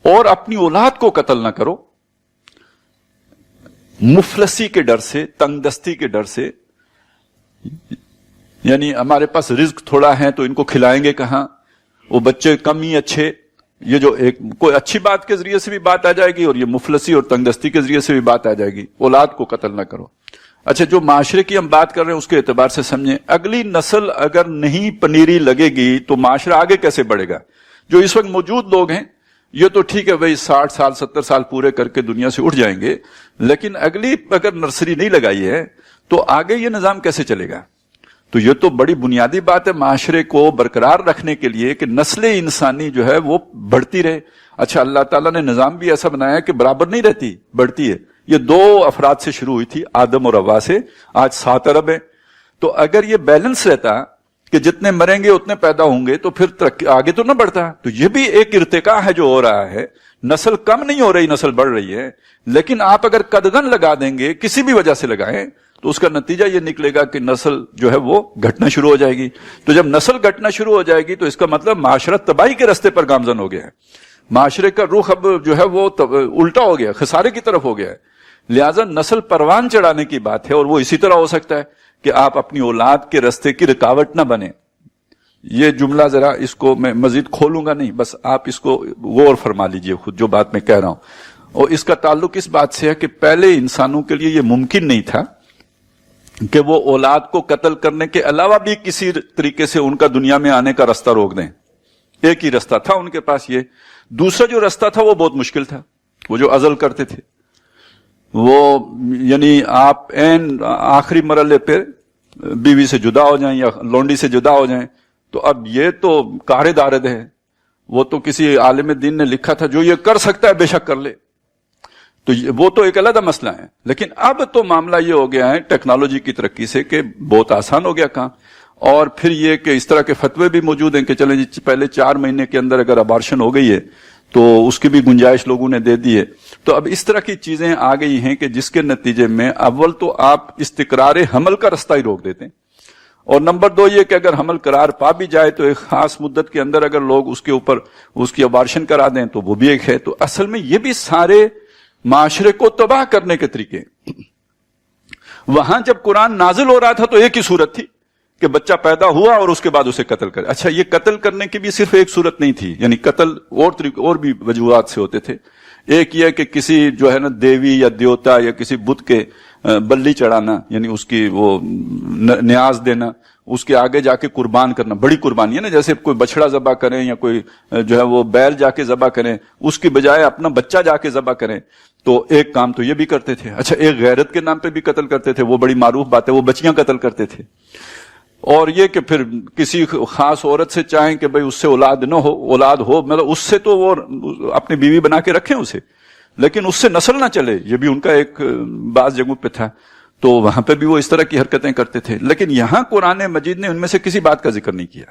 اور اپنی اولاد کو قتل نہ کرو مفلسی کے ڈر سے، تنگ دستی کے ڈر سے. یعنی ہمارے پاس رزق تھوڑا ہے تو ان کو کھلائیں گے کہاں، وہ بچے کم ہی اچھے. یہ جو ایک کوئی اچھی بات کے ذریعے سے بھی بات آ جائے گی اور یہ مفلسی اور تنگ دستی کے ذریعے سے بھی بات آ جائے گی. اولاد کو قتل نہ کرو. اچھا، جو معاشرے کی ہم بات کر رہے ہیں اس کے اعتبار سے سمجھیں، اگلی نسل اگر نہیں پنیری لگے گی تو معاشرہ آگے کیسے بڑھے گا؟ جو اس وقت موجود لوگ ہیں یہ تو ٹھیک ہے بھائی 60 سال 70 سال پورے کر کے دنیا سے اٹھ جائیں گے، لیکن اگلی اگر نرسری نہیں لگائی ہے تو آگے یہ نظام کیسے چلے گا؟ تو یہ تو بڑی بنیادی بات ہے معاشرے کو برقرار رکھنے کے لیے کہ نسل انسانی جو ہے وہ بڑھتی رہے. اچھا، اللہ تعالیٰ نے نظام بھی ایسا بنایا کہ برابر نہیں رہتی، بڑھتی ہے. یہ 2 افراد سے شروع ہوئی تھی، آدم اور حوا سے، آج 7 ارب ہے. تو اگر یہ بیلنس رہتا کہ جتنے مریں گے اتنے پیدا ہوں گے تو پھر آگے تو نہ بڑھتا. تو یہ بھی ایک ارتقاء ہے جو ہو رہا ہے. نسل کم نہیں ہو رہی، نسل بڑھ رہی ہے. لیکن آپ اگر قدغن لگا دیں گے، کسی بھی وجہ سے لگائیں، تو اس کا نتیجہ یہ نکلے گا کہ نسل جو ہے وہ گھٹنا شروع ہو جائے گی. تو جب نسل گھٹنا شروع ہو جائے گی تو اس کا مطلب معاشرہ تباہی کے راستے پر گامزن ہو گیا ہے. معاشرے کا رخ اب جو ہے وہ الٹا ہو گیا، خسارے کی طرف ہو گیا ہے. لہذا نسل پروان چڑھانے کی بات ہے، اور وہ اسی طرح ہو سکتا ہے کہ آپ اپنی اولاد کے راستے کی رکاوٹ نہ بنے. یہ جملہ ذرا اس کو میں مزید کھولوں گا نہیں، بس آپ اس کو غور فرما لیجئے خود جو بات میں کہہ رہا ہوں. اور اس کا تعلق اس بات سے ہے کہ پہلے انسانوں کے لیے یہ ممکن نہیں تھا کہ وہ اولاد کو قتل کرنے کے علاوہ بھی کسی طریقے سے ان کا دنیا میں آنے کا راستہ روک دیں. ایک ہی راستہ تھا ان کے پاس. یہ دوسرا جو راستہ تھا وہ بہت مشکل تھا. وہ جو عزل کرتے تھے، وہ یعنی آپ این آخری مرحلے پہ بیوی سے جدا ہو جائیں یا لونڈی سے جدا ہو جائیں، تو اب یہ تو کار دارد ہے. وہ تو کسی عالم دین نے لکھا تھا جو یہ کر سکتا ہے بے شک کر لے. تو وہ تو ایک علیحدہ مسئلہ ہے. لیکن اب تو معاملہ یہ ہو گیا ہے ٹیکنالوجی کی ترقی سے کہ بہت آسان ہو گیا کام. اور پھر یہ کہ اس طرح کے فتوے بھی موجود ہیں کہ چلیں جی پہلے 4 مہینے کے اندر اگر ابارشن ہو گئی ہے تو اس کی بھی گنجائش لوگوں نے دے دی ہے. تو اب اس طرح کی چیزیں آ گئی ہیں کہ جس کے نتیجے میں اول تو آپ استقرار حمل کا راستہ ہی روک دیتے ہیں، اور نمبر 2 یہ کہ اگر حمل قرار پا بھی جائے تو ایک خاص مدت کے اندر اگر لوگ اس کے اوپر اس کی ابارشن کرا دیں تو وہ بھی ایک ہے. تو اصل میں یہ بھی سارے معاشرے کو تباہ کرنے کے طریقے. وہاں جب قرآن نازل ہو رہا تھا تو ایک ہی صورت تھی کہ بچہ پیدا ہوا اور اس کے بعد اسے قتل کرے. اچھا، یہ قتل کرنے کی بھی صرف ایک صورت نہیں تھی، یعنی قتل اور بھی وجوہات سے ہوتے تھے. ایک یہ کہ کسی جو ہے نا دیوی یا دیوتا یا کسی بت کے بلی چڑھانا، یعنی اس کی وہ نیاز دینا، اس کے آگے جا کے قربان کرنا. بڑی قربانی ہے نا، جیسے کوئی بچڑا ذبح کریں یا کوئی جو ہے وہ بیل جا کے ذبح کریں، اس کی بجائے اپنا بچہ جا کے ذبح کریں. تو ایک کام تو یہ بھی کرتے تھے. اچھا، ایک غیرت کے نام پہ بھی قتل کرتے تھے، وہ بڑی معروف بات ہے، وہ بچیاں قتل کرتے تھے. اور یہ کہ پھر کسی خاص عورت سے چاہیں کہ بھئی اس سے اولاد نہ ہو، اولاد ہو مطلب اس سے تو وہ اپنی بیوی بنا کے رکھیں اسے، لیکن اس سے نسل نہ چلے. یہ بھی ان کا ایک بعض جگہوں پہ تھا. تو وہاں پہ بھی وہ اس طرح کی حرکتیں کرتے تھے. لیکن یہاں قرآن مجید نے ان میں سے کسی بات کا ذکر نہیں کیا.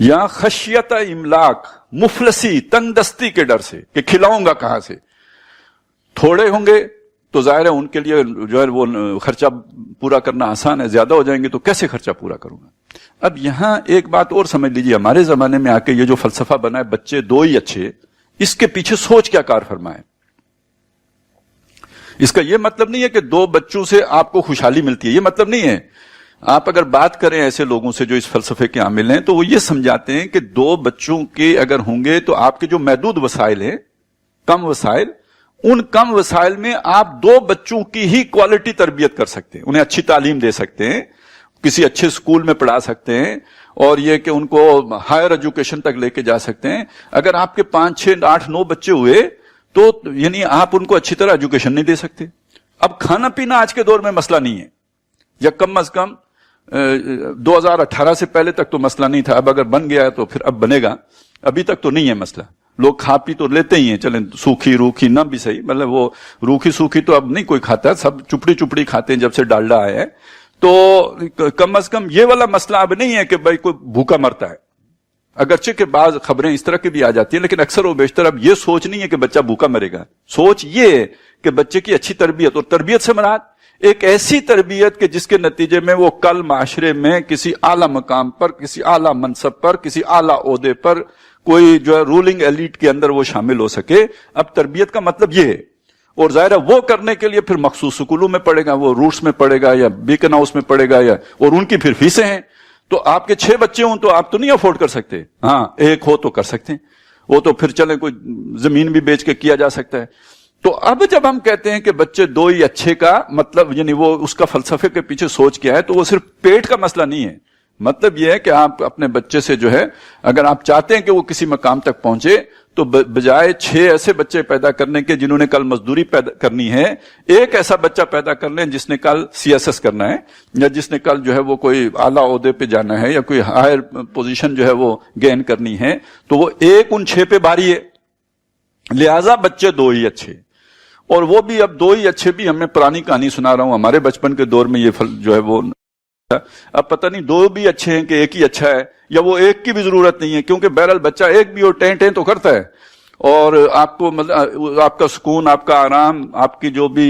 یہاں خشیت املاک، مفلسی، تنگ دستی کے ڈر سے کہ کھلاؤں گا کہاں سے. تھوڑے ہوں گے تو ظاہر ہے ان کے لیے جو ہے وہ خرچہ پورا کرنا آسان ہے، زیادہ ہو جائیں گے تو کیسے خرچہ پورا کروں گا. اب یہاں ایک بات اور سمجھ لیجیے، ہمارے زمانے میں آ کے یہ جو فلسفہ بنا ہے بچے 2 ہی اچھے، اس کے پیچھے سوچ کیا کار فرما ہے. اس کا یہ مطلب نہیں ہے کہ 2 بچوں سے آپ کو خوشحالی ملتی ہے، یہ مطلب نہیں ہے. آپ اگر بات کریں ایسے لوگوں سے جو اس فلسفے کے عامل ہیں تو وہ یہ سمجھاتے ہیں کہ 2 بچوں کے اگر ہوں گے تو آپ کے جو محدود وسائل ہیں، کم وسائل، ان کم وسائل میں آپ 2 بچوں کی ہی کوالٹی تربیت کر سکتے ہیں، انہیں اچھی تعلیم دے سکتے ہیں، کسی اچھے اسکول میں پڑھا سکتے ہیں، اور یہ کہ ان کو ہائر ایجوکیشن تک لے کے جا سکتے ہیں. اگر آپ کے 5 6 8 9 بچے ہوئے تو یعنی آپ ان کو اچھی طرح ایجوکیشن نہیں دے سکتے. اب کھانا پینا آج کے دور میں مسئلہ نہیں ہے، یا کم از کم 2018 سے پہلے تک تو مسئلہ نہیں تھا. اب اگر بن گیا ہے تو پھر اب بنے گا، ابھی تک تو نہیں ہے مسئلہ. لوگ کھا پی تو لیتے ہی ہیں، چلیں سوکھی روکھی نہ بھی صحیح، مطلب وہ روکھی سوکھی تو اب نہیں کوئی کھاتا، سب چپڑی چپڑی کھاتے ہیں جب سے ڈالڈا آیا ہے. تو کم از کم یہ والا مسئلہ اب نہیں ہے کہ بھائی کوئی بھوکا مرتا ہے. اگرچہ کہ بعض خبریں اس طرح کی بھی آ جاتی ہیں، لیکن اکثر و بیشتر اب یہ سوچ نہیں ہے کہ بچہ بھوکا مرے گا. سوچ یہ ہے کہ بچے کی اچھی تربیت، اور تربیت سے مراد ایک ایسی تربیت کہ جس کے نتیجے میں وہ کل معاشرے میں کسی اعلی مقام پر، کسی اعلی منصب پر، کسی اعلی عہدے پر کوئی جو ہے رولنگ ایلیٹ کے اندر وہ شامل ہو سکے. اب تربیت کا مطلب یہ ہے. اور ظاہر ہے وہ کرنے کے لیے پھر مخصوص سکولوں میں پڑھے گا, وہ روٹس میں پڑھے گا یا بیکن ہاؤس میں پڑھے گا, یا اور ان کی پھر فیسیں ہیں. تو آپ کے 6 بچے ہوں تو آپ تو نہیں افورڈ کر سکتے. ہاں ایک ہو تو کر سکتے ہیں, وہ تو پھر چلیں کوئی زمین بھی بیچ کے کیا جا سکتا ہے. تو اب جب ہم کہتے ہیں کہ بچے 2 ہی اچھے کا مطلب یعنی وہ اس کا فلسفے کے پیچھے سوچ کیا ہے, تو وہ صرف پیٹ کا مسئلہ نہیں ہے. مطلب یہ ہے کہ آپ اپنے بچے سے جو ہے اگر آپ چاہتے ہیں کہ وہ کسی مقام تک پہنچے تو بجائے 6 ایسے بچے پیدا کرنے کے جنہوں نے کل مزدوری پیدا کرنی ہے, ایک ایسا بچہ پیدا کر لیں جس نے کل CSS کرنا ہے, یا جس نے کل جو ہے وہ کوئی اعلیٰ عہدے پہ جانا ہے, یا کوئی ہائر پوزیشن جو ہے وہ گین کرنی ہے. تو وہ ایک ان 6 پہ بھاری ہے. لہذا بچے 2 ہی اچھے. اور وہ بھی اب 2 ہی اچھے بھی, ہمیں پرانی کہانی سنا رہا ہوں, ہمارے بچپن کے دور میں یہ جو ہے وہ اب پتہ نہیں 2 بھی اچھے ہیں کہ ایک ہی اچھا ہے, یا وہ ایک کی بھی ضرورت نہیں ہے, کیونکہ بہرحال بچہ ایک بھی اور ٹیں ٹیں تو کرتا ہے, اور آپ کو مطلب آپ کا سکون, آپ کا آرام, آپ کی جو بھی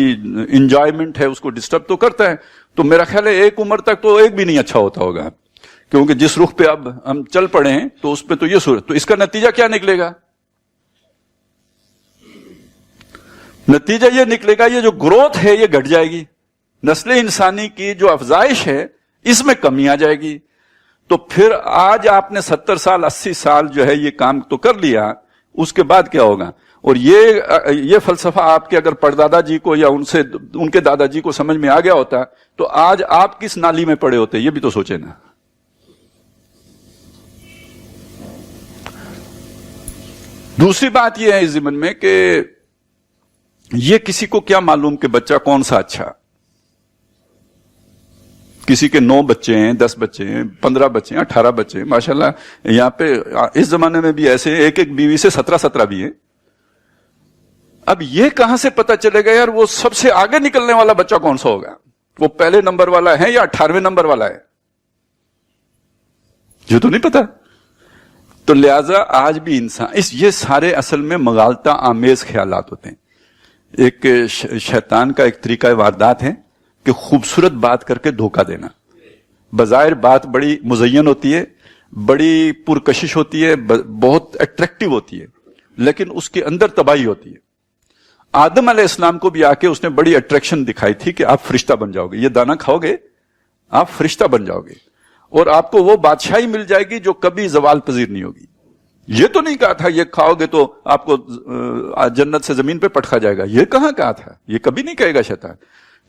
انجوائمنٹ ہے اس کو ڈسٹرب تو کرتا ہے. تو میرا خیال ہے ایک عمر تک تو ایک بھی نہیں اچھا ہوتا ہوگا, کیونکہ جس رخ پہ اب ہم چل پڑے ہیں تو اس پہ تو یہ صورت. تو اس کا نتیجہ کیا نکلے گا؟ نتیجہ یہ نکلے گا یہ جو گروتھ ہے یہ گھٹ جائے گی. نسل انسانی کی جو افزائش ہے اس میں کمی آ جائے گی. تو پھر آج آپ نے 70 سال 80 سال جو ہے یہ کام تو کر لیا, اس کے بعد کیا ہوگا؟ اور یہ فلسفہ آپ کے اگر پردادا جی کو یا ان کے دادا جی کو سمجھ میں آ گیا ہوتا تو آج آپ کس نالی میں پڑے ہوتے, یہ بھی تو سوچے نا. دوسری بات یہ ہے اس ضمن میں کہ یہ کسی کو کیا معلوم کہ بچہ کون سا اچھا. کسی کے 9 بچے ہیں, 10 بچے ہیں, 15 بچے ہیں, 18 بچے ہیں, ماشاءاللہ یہاں پہ اس زمانے میں بھی ایسے ایک بیوی سے 17 بھی ہیں. اب یہ کہاں سے پتا چلے گا یار وہ سب سے آگے نکلنے والا بچہ کون سا ہوگا؟ وہ پہلے نمبر والا ہے یا 18ویں نمبر والا ہے؟ یہ تو نہیں پتا. تو لہذا آج بھی انسان یہ سارے اصل میں مغالطہ آمیز خیالات ہوتے ہیں. ایک شیطان کا ایک طریقہ واردات ہے کہ خوبصورت بات کر کے دھوکہ دینا. بظاہر بات بڑی مزین ہوتی ہے, بڑی پرکشش ہوتی ہے, بہت اٹریکٹیو ہوتی ہے, لیکن اس کے اندر تباہی ہوتی ہے. آدم علیہ السلام کو بھی آ کے اس نے بڑی اٹریکشن دکھائی تھی کہ آپ فرشتہ بن جاؤ گے, یہ دانا کھاؤ گے آپ فرشتہ بن جاؤ گے, اور آپ کو وہ بادشاہی مل جائے گی جو کبھی زوال پذیر نہیں ہوگی. یہ تو نہیں کہا تھا یہ کھاؤ گے تو آپ کو جنت سے زمین پہ پٹکا جائے گا, یہ کہاں کہا تھا, یہ کبھی نہیں کہے گا شیطان.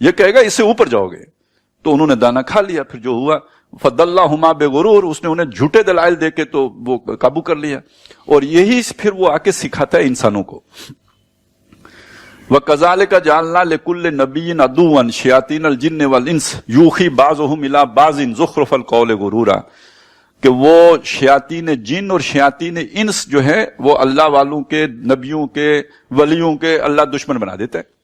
یہ کہے گا اس سے اوپر جاؤ گے. تو انہوں نے دانا کھا لیا, پھر جو ہوا فَضَلَّهُمَا بِغُرُورٍ, اس نے انہیں جھوٹے دلائل دے کے تو وہ قابو کر لیا. اور یہی پھر وہ آ کے سکھاتا ہے انسانوں کو. وَكَذَلِكَ جَعَلْنَا لِكُلِّ نَبِيٍّ عَدُوًّا شَيَاطِينَ الْجِنِّ وَالْإِنسِ يُوحِي بَعْضُهُمْ إِلَىٰ بَعْضٍ زُخْرُفَ الْقَوْلِ غُرُورًا, کہ وہ شیاطین جن اور شیاطین انس جو ہے وہ اللہ والوں کے, نبیوں کے, ولیوں کے اللہ دشمن بنا دیتا ہے.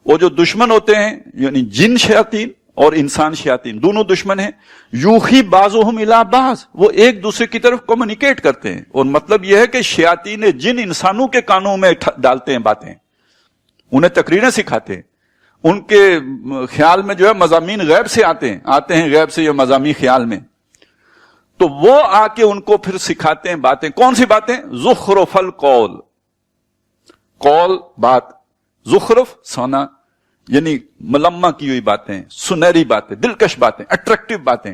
وہ جو دشمن ہوتے ہیں یعنی جن شیاطین اور انسان شیاطین دونوں دشمن ہیں. یوحی بعضهم الی بعض, وہ ایک دوسرے کی طرف کمیونیکیٹ کرتے ہیں. اور مطلب یہ ہے کہ شیاطین جن انسانوں کے کانوں میں ڈالتے ہیں باتیں, انہیں تقریریں سکھاتے ہیں. ان کے خیال میں جو ہے مضامین غیب سے آتے ہیں غیب سے یا مضامین خیال میں. تو وہ آ کے ان کو پھر سکھاتے ہیں باتیں. کون سی باتیں؟ زخرف القول, قول بات, زخرف سونا یعنی ملمہ کی ہوئی باتیں, سنہری باتیں, دلکش باتیں, اٹریکٹیو باتیں.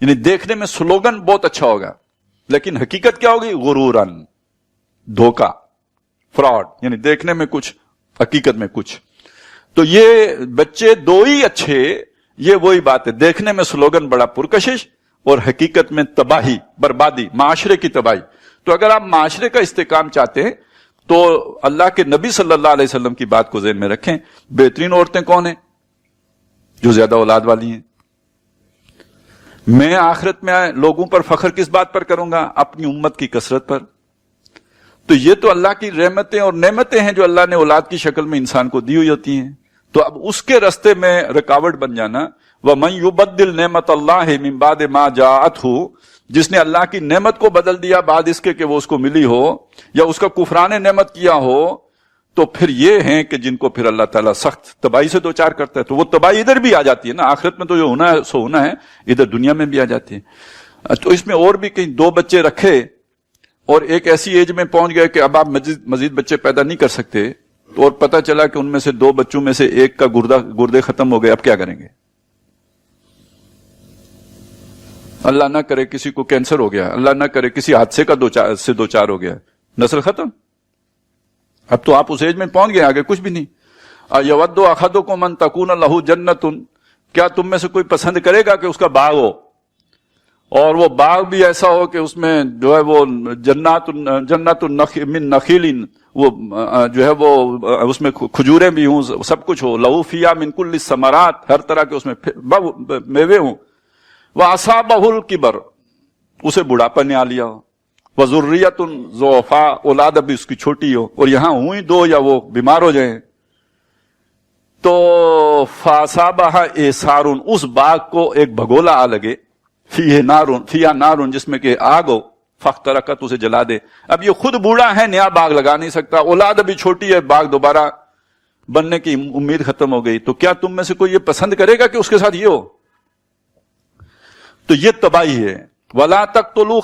یعنی دیکھنے میں سلوگن بہت اچھا ہوگا لیکن حقیقت کیا ہوگی؟ غرورن, دھوکہ, فراڈ. یعنی دیکھنے میں کچھ حقیقت میں کچھ. تو یہ بچے 2 ہی اچھے, یہ وہی بات ہے. دیکھنے میں سلوگن بڑا پرکشش اور حقیقت میں تباہی, بربادی, معاشرے کی تباہی. تو اگر آپ معاشرے کا استحکام چاہتے ہیں تو اللہ کے نبی صلی اللہ علیہ وسلم کی بات کو ذہن میں رکھیں. بہترین عورتیں کون ہیں؟ جو زیادہ اولاد والی ہیں. میں آخرت میں لوگوں پر فخر کس بات پر کروں گا؟ اپنی امت کی کثرت پر. تو یہ تو اللہ کی رحمتیں اور نعمتیں ہیں جو اللہ نے اولاد کی شکل میں انسان کو دی ہوئی ہوتی ہیں. تو اب اس کے راستے میں رکاوٹ بن جانا. وَمَن يُبَدِّلْ نِعْمَتَ اللَّهِ مِن بَعْدِ مَا جَاءَتْهُ, جس نے اللہ کی نعمت کو بدل دیا بعد اس کے کہ وہ اس کو ملی ہو, یا اس کا کفران نعمت کیا ہو, تو پھر یہ ہیں کہ جن کو پھر اللہ تعالیٰ سخت تباہی سے دوچار کرتا ہے. تو وہ تباہی ادھر بھی آ جاتی ہے نا, آخرت میں تو جو ہونا ہے سو ہونا ہے, ادھر دنیا میں بھی آ جاتی ہے. تو اس میں اور بھی کہیں 2 بچے رکھے اور ایک ایسی ایج میں پہنچ گئے کہ اب آپ مزید بچے پیدا نہیں کر سکتے، تو اور پتہ چلا کہ ان میں سے 2 بچوں میں سے ایک کا گردے ختم ہو گئے، اب کیا کریں گے؟ اللہ نہ کرے کسی کو کینسر ہو گیا، اللہ نہ کرے کسی حادثے کا سے 2-4 ہو گیا، نسل ختم. اب تو آپ اس ایج میں پہنچ گئے، آگے کچھ بھی نہیں. یود احدکم ان تکون لہ جنۃ، کیا تم میں سے کوئی پسند کرے گا کہ اس کا باغ ہو، اور وہ باغ بھی ایسا ہو کہ اس میں جو ہے وہ جنت من نخیل، وہ جو ہے وہ اس میں کھجوریں بھی ہوں، سب کچھ ہو، لہو فیہا من کل الثمرات، ہر طرح کے اس میں میوے ہوں. وَأَصَابَهُ الْكِبَرُ، اسے بڑھاپا نے آ لیا ہو، وَذُرِّيَّةٌ ضُعَفَاءُ، اولاد ابھی اس کی چھوٹی ہو، اور یہاں ہوئی 2 یا وہ بیمار ہو جائیں، تو فَأَصَابَهَا إِعْصَارٌ، اس باغ کو ایک بھگولا آ لگے، فِيهَا نَارٌ، جس میں کہ آگ ہو، فَاخْتَرَقَتْ، اسے جلا دے. اب یہ خود بوڑھا ہے، نیا باغ لگا نہیں سکتا، اولاد ابھی چھوٹی ہے، باغ دوبارہ بننے کی امید ختم ہو گئی، تو کیا تم میں سے کوئی یہ پسند کرے گا کہ اس کے ساتھ یہ ہو؟ تو یہ تباہی ہے. وَلَا تَقْتُلُوا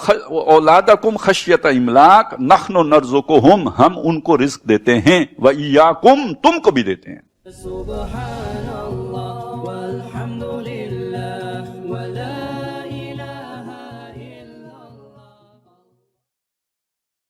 أَوْلَادَكُمْ خَشْيَةَ إِمْلَاقٍ نَحْنُ نَرْزُقُهُمْ، ہم ان کو رزق دیتے ہیں، وَإِيَّاكُمْ، تم کو بھی دیتے ہیں. سبحان اللہ.